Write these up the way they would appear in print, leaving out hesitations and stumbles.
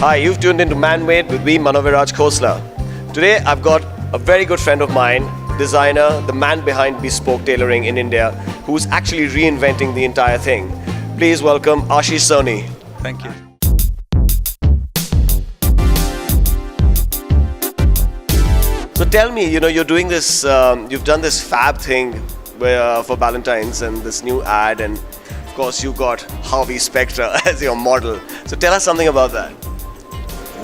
Hi, you've tuned into Man-Made with me, Manoviraj Khosla. Today, I've got a very good friend of mine, designer, the man behind Bespoke tailoring in India, who's actually reinventing the entire thing. Please welcome Ashish Soni. Thank you. So tell me, you're doing this, you've done this fab thing for Ballantines and this new ad, and of course you've got Harvey Specter as your model. So tell us something about that.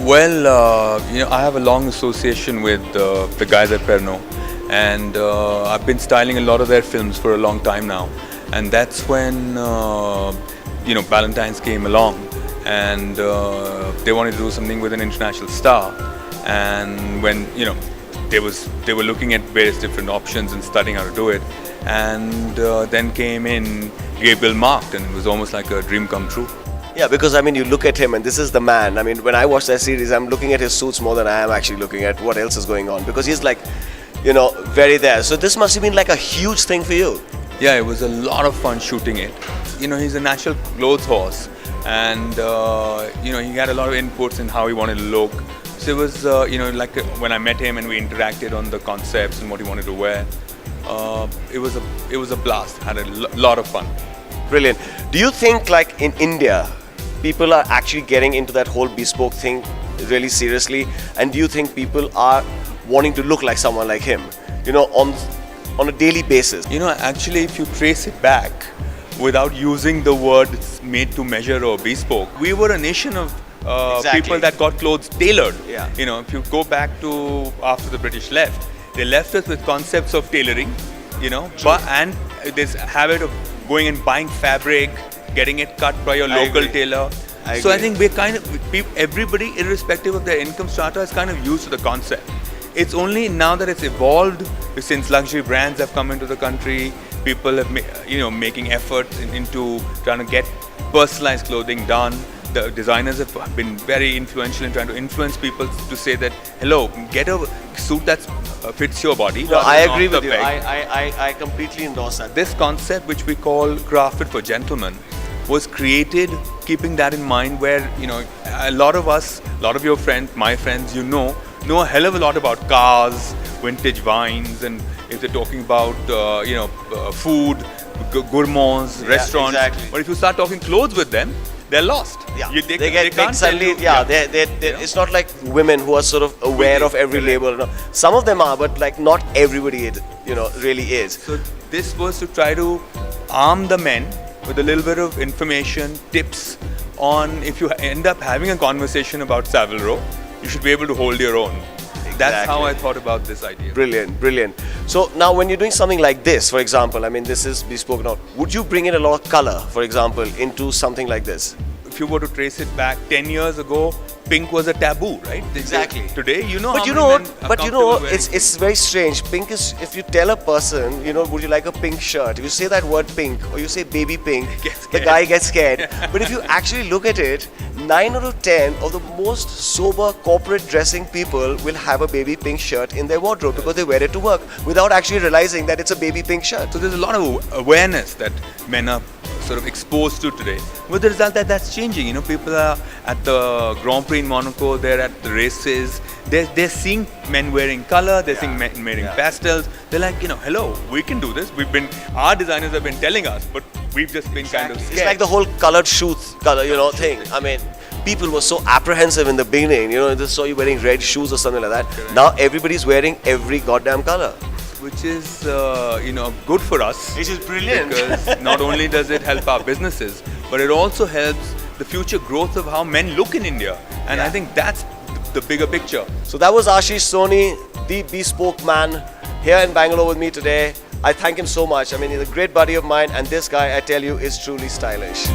Well, I have a long association with the guys at Pernod, and I've been styling a lot of their films for a long time now. And that's when, Ballantines came along, and they wanted to do something with an international star. And when, they were looking at various different options and studying how to do it. And then came in Gabriel Macht, and it was almost like a dream come true. Yeah, because you look at him and this is the man. When I watch that series, I'm looking at his suits more than I am actually looking at what else is going on, because he's like, very there. So this must have been like a huge thing for you. Yeah, it was a lot of fun shooting it. He's a natural clothes horse, and he had a lot of inputs in how he wanted to look. So it was, like when I met him and we interacted on the concepts and what he wanted to wear. It was a blast. Had a lot of fun. Brilliant. Do you think, like in India, people are actually getting into that whole bespoke thing really seriously? And do you think people are wanting to look like someone like him, on a daily basis? Actually, if you trace it back, without using the word made to measure or bespoke, we were a nation of people that got clothes tailored. Yeah. If you go back to after the British left, they left us with concepts of tailoring, and this habit of going and buying fabric, getting it cut by your local tailor. So I think we're everybody, irrespective of their income strata, is kind of used to the concept. It's only now that it's evolved, since luxury brands have come into the country, people have, making efforts into trying to get personalized clothing done. The designers have been very influential in trying to influence people to say that, hello, get a suit that fits your body. No, I agree with you. I completely endorse that. This concept, which we call crafted for gentlemen, was created keeping that in mind, where, a lot of us, a lot of your friends, my friends, know a hell of a lot about cars, vintage wines, and if they're talking about, food, gourmands, restaurants. Exactly. But if you start talking clothes with them, they're lost. Yeah. They can't suddenly. It's not like women who are sort of aware of every label. Some of them are, but like not everybody, really is. So this was to try to arm the men with a little bit of information, tips on if you end up having a conversation about Savile Row, you should be able to hold your own. Exactly. That's how I thought about this idea. Brilliant, brilliant. So now when you're doing something like this, for example, this is bespoke now, would you bring in a lot of color, for example, into something like this? If you were to trace it back 10 years ago, pink was a taboo, right? Exactly. Today, it's very strange. Pink is, if you tell a person, would you like a pink shirt? If you say that word pink, or you say baby pink, the guy gets scared. But if you actually look at it, 9 out of 10 of the most sober corporate dressing people will have a baby pink shirt in their wardrobe because they wear it to work without actually realizing that it's a baby pink shirt. So there's a lot of awareness that men are sort of exposed to today. With the result that's changing. People are at the Grand Prix in Monaco, they're at the races, they're seeing men wearing color, they're seeing men wearing pastels. They're like, hello, we can do this. Our designers have been telling us, but we've just been kind of scared. It's like the whole colored shoes thing. People were so apprehensive in the beginning, they saw you wearing red shoes or something like that. Correct. Now everybody's wearing every goddamn color. Which is, good for us. Which is brilliant. Because not only does it help our businesses, but it also helps the future growth of how men look in India. And I think that's the bigger picture. So that was Ashish Soni, the bespoke man, here in Bangalore with me today. I thank him so much. He's a great buddy of mine, and this guy, I tell you, is truly stylish.